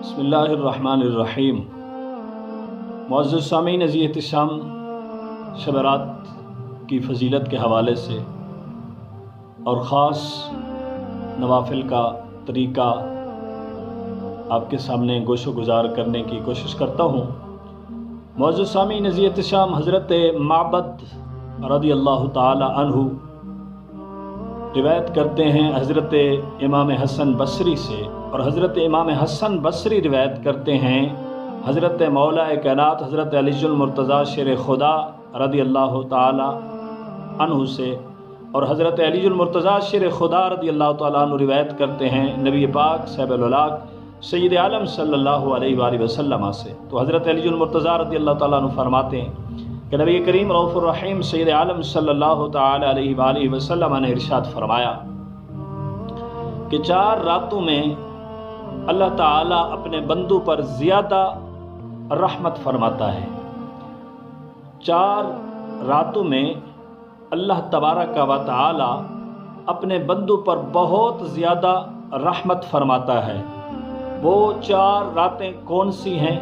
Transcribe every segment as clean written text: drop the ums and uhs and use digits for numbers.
بسم اللہ الرحمن الرحیم۔ معزز سامعین، عزیز احتشام، شب برات کی فضیلت کے حوالے سے اور خاص نوافل کا طریقہ آپ کے سامنے گوش و گزار کرنے کی کوشش کرتا ہوں۔ معزز سامعین، عزیز احتشام، حضرت معبد رضی اللہ تعالی عنہ روایت کرتے ہیں حضرت امام حسن بصری سے، اور حضرت امام حسن بصری روایت کرتے ہیں حضرت مولا کائنات حضرت علی المرتضیٰ شیر خدا رضی اللہ تعالی عنہ سے، اور حضرت علی المرتضیٰ شیر خدا رضی اللہ تعالی عنہ روایت کرتے ہیں نبی پاک صاحب الاولاق سید عالم صلی اللہ علیہ وآلہ وسلم سے۔ تو حضرت علی المرتضیٰ رضی اللہ تعالی عنہ فرماتے ہیں کہ نبی کریم رؤوف الرحیم سید عالم صلی اللہ تعالی علیہ وآلہ وسلم نے ارشاد فرمایا کہ 4 راتوں میں اللہ تعالیٰ اپنے بندوں پر زیادہ رحمت فرماتا ہے۔ 4 راتوں میں اللہ تبارک و تعالیٰ اپنے بندوں پر بہت زیادہ رحمت فرماتا ہے۔ وہ 4 راتیں کون سی ہیں،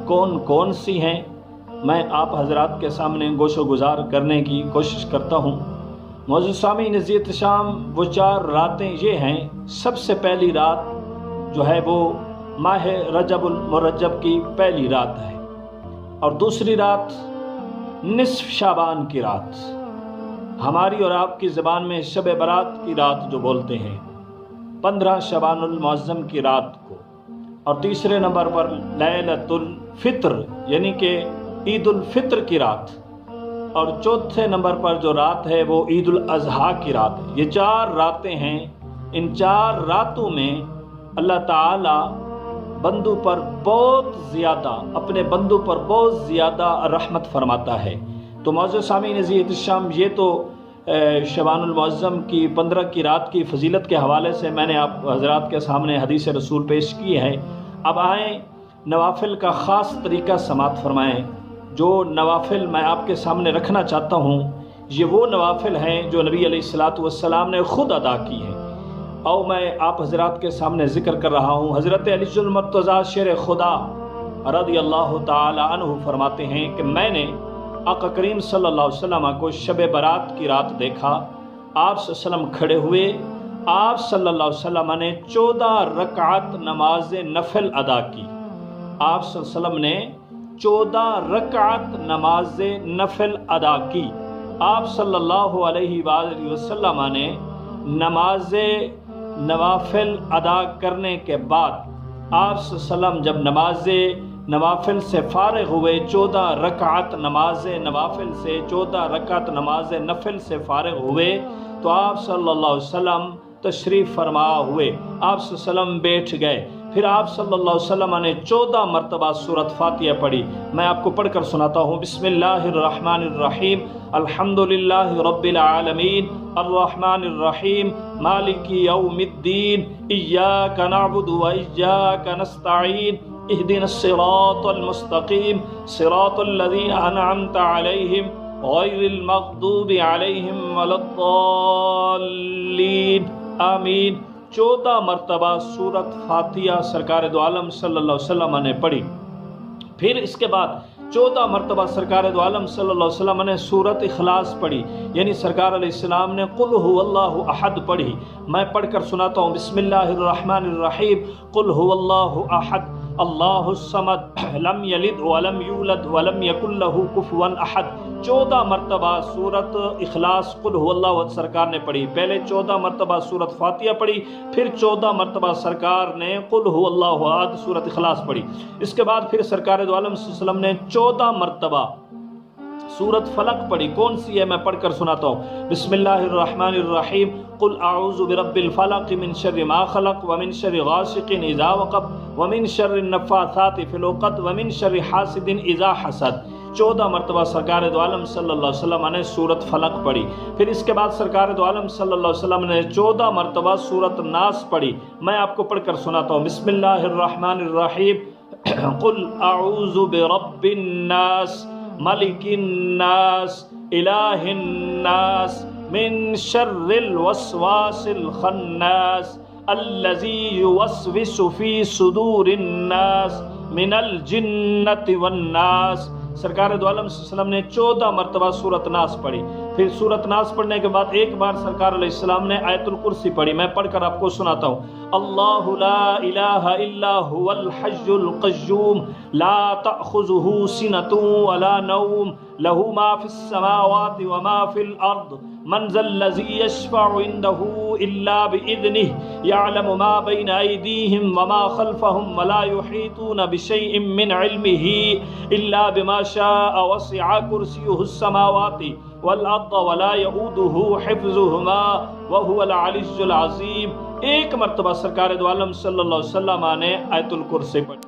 کون سی ہیں، میں آپ حضرات کے سامنے گوش و گزار کرنے کی کوشش کرتا ہوں۔ معزز سامعین، عزیز احتشام، وہ 4 راتیں یہ ہیں۔ سب سے پہلی رات جو ہے وہ ماہ رجب المرجب کی پہلی رات ہے، اور دوسری رات نصف شعبان کی رات، ہماری اور آپ کی زبان میں شب برات کی رات جو بولتے ہیں، 15 شعبان المعظم کی رات کو، اور تیسرے نمبر پر لیلۃ الفطر یعنی کہ عید الفطر کی رات، اور چوتھے نمبر پر جو رات ہے وہ عید الاضحیٰ کی رات ہے۔ یہ 4 راتیں ہیں۔ ان 4 راتوں میں اللہ تعالی بندوں پر بہت زیادہ، اپنے بندوں پر بہت زیادہ رحمت فرماتا ہے۔ تو معزز سامعین، عزیز احتشام، یہ تو شعبان المعظم کی 15 کی رات کی فضیلت کے حوالے سے میں نے آپ حضرات کے سامنے حدیث رسول پیش کی ہے۔ اب آئیں نوافل کا خاص طریقہ سماعت فرمائیں۔ جو نوافل میں آپ کے سامنے رکھنا چاہتا ہوں یہ وہ نوافل ہیں جو نبی علیہ الصلوۃ والسلام نے خود ادا کی ہیں، اور میں آپ حضرات کے سامنے ذکر کر رہا ہوں۔ حضرت علی المرتضیٰ شیر خدا رضی اللہ تعالی عنہ فرماتے ہیں کہ میں نے آقا کریم صلی اللہ علیہ وسلم کو شب برات کی رات دیکھا۔ آپ صلی اللہ علیہ وسلم کھڑے ہوئے، آپ صلی اللہ علیہ وسلم نے 14 رکعت نماز نفل ادا کی۔ آپ صلی اللہ علیہ وسلم نے 14 رکعت نماز نفل ادا کی۔ آپ صلی اللہ علیہ وآلہ وسلم نے نماز نوافل ادا کرنے کے بعد آپ صلی اللہ علیہ وسلم جب نماز نوافل سے فارغ ہوئے، 14 رکعت نماز نوافل سے 14 رکعت نماز نفل سے فارغ ہوئے، تو آپ صلی اللہ علیہ وسلم تشریف فرما ہوئے، آپ صلی اللہ علیہ وسلم بیٹھ گئے۔ پھر آپ صلی اللہ علیہ وسلم نے 14 مرتبہ سورۃ فاتحہ پڑھی۔ میں آپ کو پڑھ کر سناتا ہوں۔ بسم اللہ الرحمن الرحیم، الحمدللہ رب العالمین، الرحمن الرحیم، مالک یوم الدین، ایاک نعبد و ایاک نستعین، اہدنا الصراط المستقیم، صراط الذین انعمت علیہم غیر المغضوب علیہم ولا الضالین، آمین۔ 14 مرتبہ سورۃ فاتحہ سرکار دو عالم صلی اللہ علیہ وسلم نے پڑھی۔ پھر اس کے بعد 14 مرتبہ سرکار دو عالم صلی اللہ علیہ وسلم نے سورۃ اخلاص پڑھی، یعنی سرکار علیہ السلام نے قل هو اللہ احد پڑھی۔ میں پڑھ کر سناتا ہوں۔ بسم اللہ الرحمن الرحیم، قل هو اللہ احد اللہ الصمد لم یلد ولم یولد ولم یکن له کفوا احد۔ 14 مرتبہ سورۃ اخلاص قل هو اللہ سرکار نے پڑھی۔ پہلے 14 مرتبہ سورۃ فاتحہ پڑھی، پھر 14 مرتبہ سرکار نے قل هو اللہ احد سورۃ اخلاص پڑھی۔ اس کے بعد پھر سرکار دو عالم صلی اللہ علیہ وسلم نے 14 مرتبہ سورۃ فلق پڑھی۔ کون سی ہے میں پڑھ کر سناتا ہوں۔ بسم اللہ الرحمن الرحیم، قل اعوذ برب الفلق من شر ما خلق ومن شر غاسق اذا وقب ومن شر النفاثات فی العقد ومن شر حاسد اذا حسد۔ 14 مرتبہ سرکار دو عالم صلی اللہ علیہ وسلم نے سورۃ فلق پڑھی۔ پھر اس کے بعد سرکار دو عالم صلی اللہ علیہ وسلم نے 14 مرتبہ سورۃ ناس پڑھی۔ میں آپ کو پڑھ کر سناتا ہوں۔ بسم اللہ الرحمن الرحیم، قل اعوذ برب الناس ملک الناس الہ الناس من شر الوسواس الخناس الذی یوسوس فی صدور الناس من الجنۃ والناس۔ سرکار دو عالم صلی اللہ علیہ وسلم نے 14 مرتبہ سورۃ ناس پڑھی، پھر سورۃ ناس پڑھنے کے بعد ایک بار سرکار علیہ السلام نے آیت الکرسی پڑھی۔ میں پڑھ کر آپ کو سناتا ہوں۔ اللہ لا الہ الا هو الحی القیوم لا تأخذہ سنۃ ولا نوم له ما فی السماوات وما فی الارض من ذا الذی یشفع عنده الا بإذنه یعلم ما بین ایدیہم وما خلفهم ولا یحیطون بشیء من علمہ الا بما شاء وسع کرسیہ السماوات والارض ولا یؤودہ حفظہما وہو العلی العظیم۔ ایک مرتبہ سرکار دو عالم صلی اللہ علیہ وسلم نے آیت الکرسی پڑھی۔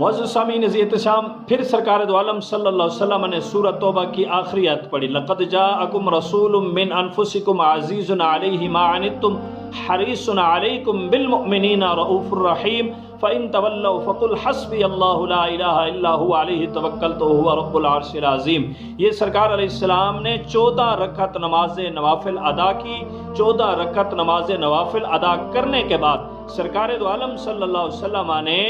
معزز سامعین عزیز احتشام، پھر سرکار دو عالم صلی اللہ علیہ وسلم نے سورۃ توبہ کی آخری آیت پڑھی۔ لقد جاءکم رسول من انفسکم عزیز علیہ ما عنتم حریص علیکم بالمؤمنین رؤوف الرحیم فإن تولوا فقل حسبی اللہ لا الہ الا هو علیہ توکلت وهو رب العرش العظیم۔ یہ سرکار علیہ السلام نے 14 رکعت نماز نوافل ادا کی۔ 14 رکعت نماز نوافل ادا کرنے کے بعد سرکار دو عالم صلی اللہ علیہ وسلم نے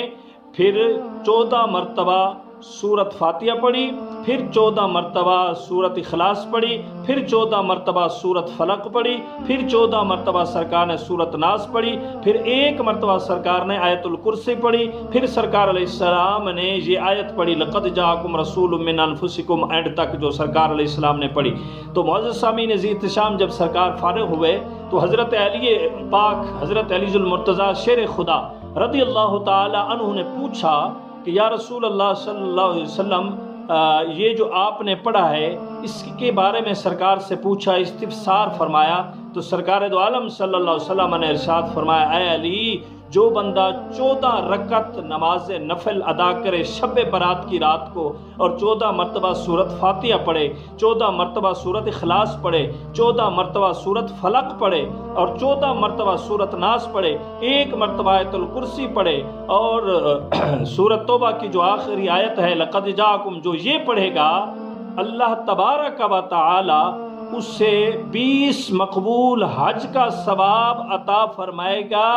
پھر 14 مرتبہ سورت فاتحہ پڑھی، پھر 14 مرتبہ سورت اخلاص پڑھی، پھر 14 مرتبہ سورت فلق پڑھی، پھر 14 مرتبہ سرکار نے سورت ناس پڑھی، پھر ایک مرتبہ سرکار نے آیت الکرسی پڑھی، پھر سرکار علیہ السلام نے یہ آیت پڑھی لقد جاءکم رسول من انفسکم اینڈ تک جو سرکار علیہ السلام نے پڑھی۔ تو معزز سامعین عزیز احتشام، جب سرکار فارغ ہوئے تو حضرت علی پاک، حضرت علی المرتضیٰ شیر خدا رضی اللہ تعالی عنہ نے پوچھا کہ یا رسول اللہ صلی اللہ علیہ وسلم، یہ جو آپ نے پڑھا ہے اس کے بارے میں سرکار سے پوچھا، استفسار فرمایا، تو سرکار دو عالم صلی اللہ علیہ وسلم نے ارشاد فرمایا اے علی، جو بندہ 14 رکعت نماز نفل ادا کرے شب برات کی رات کو اور 14 مرتبہ سورت فاتحہ پڑھے، 14 مرتبہ سورت اخلاص پڑھے، 14 مرتبہ سورت فلق پڑھے اور 14 مرتبہ سورت ناس پڑھے، ایک مرتبہ آیت الکرسی پڑھے اور سورت توبہ کی جو آخری آیت ہے لقد جاءکم، جو یہ پڑھے گا، اللہ تبارک و تعالی اسے 20 مقبول حج کا ثواب عطا فرمائے گا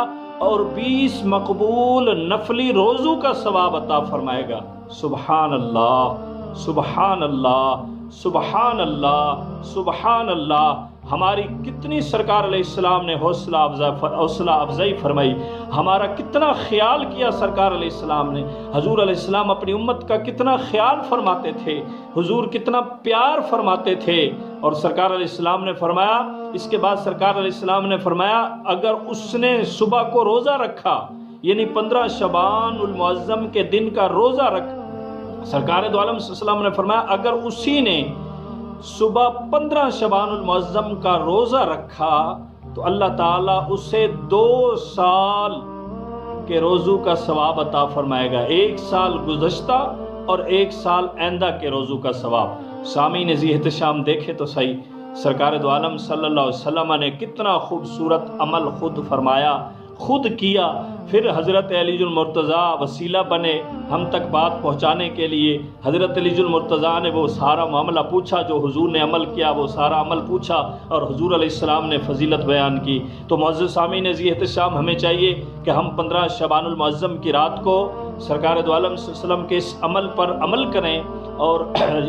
اور 20 مقبول نفلی روزوں کا ثواب عطا فرمائے گا۔ سبحان اللہ، سبحان اللہ، سبحان اللہ، سبحان اللہ۔ ہماری کتنی سرکار علیہ السلام نے حوصلہ افزائی فرمائی، ہمارا کتنا خیال کیا سرکار علیہ السلام نے۔ حضور علیہ السلام اپنی امت کا کتنا خیال فرماتے تھے، حضور کتنا پیار فرماتے تھے، اور سرکار علیہ السلام نے فرمایا، اس کے بعد سرکار علیہ السلام نے فرمایا اگر اس نے صبح کو روزہ رکھا، یعنی 15 شعبان المعظم کے دن کا روزہ رکھا، سرکار دو عالم صلی اللہ علیہ وسلم نے فرمایا اگر اسی نے صبح 15 شعبان المعظم کا روزہ رکھا تو اللہ تعالیٰ اسے 2 سال کے روزوں کا ثواب عطا فرمائے گا، 1 سال گزشتہ اور 1 سال آئندہ کے روزوں کا ثواب۔ سامعین عزیز احتشام، دیکھے تو صحیح سرکار دو عالم صلی اللہ علیہ وسلم نے کتنا خوبصورت عمل خود فرمایا، خود کیا، پھر حضرت علی المرتضیٰ وسیلہ بنے ہم تک بات پہنچانے کے لیے۔ حضرت علی المرتضیٰ نے وہ سارا معاملہ پوچھا جو حضور نے عمل کیا، وہ سارا عمل پوچھا اور حضور علیہ السلام نے فضیلت بیان کی۔ تو معزز سامعین عزیز احتشام، ہمیں چاہیے کہ ہم 15 شعبان المعظم کی رات کو سرکار دو عالم صلی اللہ علیہ وسلم کے اس عمل پر عمل کریں اور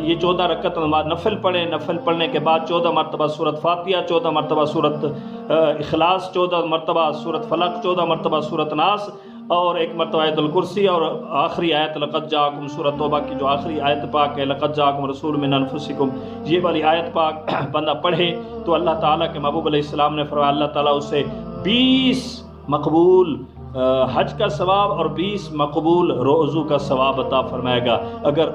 یہ 14 رکعت نماز نفل پڑھیں۔ نفل پڑھنے کے بعد 14 مرتبہ سورت فاتحہ، 14 مرتبہ سورت اخلاص، 14 مرتبہ سورت فلق، 14 مرتبہ سورت ناس اور 1 مرتبہ آیت الکرسی اور آخری آیت لقد جاءکم، سورت توبہ کی جو آخری آیت پاک ہے لقد جاءکم رسول من انفسکم، یہ والی آیت پاک بندہ پڑھے تو اللہ تعالیٰ کے محبوب علیہ السلام نے فرمایا اللہ تعالیٰ اسے 20 مقبول حج کا ثواب اور 20 مقبول روزوں کا ثواب عطا فرمائے گا۔ اگر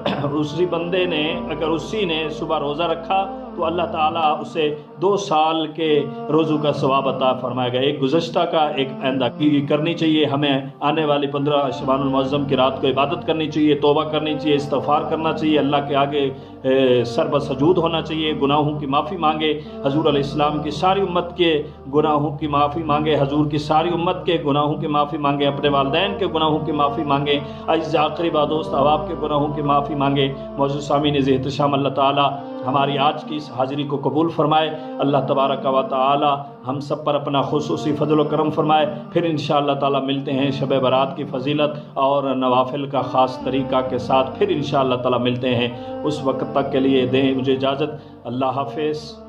اسی نے صبح روزہ رکھا تو اللہ تعالیٰ اسے 2 سال کے روزوں کا ثواب عطا فرمائے گا، ایک گزشتہ کا ایک آئندہ کی۔ کرنی چاہیے ہمیں آنے والی 15 شعبان المعظم کی رات کو عبادت کرنی چاہیے، توبہ کرنی چاہیے، استغفار کرنا چاہیے، اللہ کے آگے سر بسجود ہونا چاہیے، گناہوں کی معافی مانگے، حضور علیہ السلام کی ساری امت کے گناہوں کی معافی مانگے، حضور کی ساری امت کے گناہوں کی معافی مانگے، اپنے والدین کے گناہوں کی معافی مانگے، عزیز آخری با دوست احباب کے گناہوں کی معافی مانگے۔ معزز سامعین عزیز احتشام، اللہ تعالیٰ ہماری آج کی اس حاضری کو قبول فرمائے۔ اللہ تبارک و تعالی ہم سب پر اپنا خصوصی فضل و کرم فرمائے۔ پھر انشاءاللہ تعالی ملتے ہیں شب برات کی فضیلت اور نوافل کا خاص طریقہ کے ساتھ، پھر انشاءاللہ تعالی ملتے ہیں۔ اس وقت تک کے لیے دیں مجھے اجازت، اللہ حافظ۔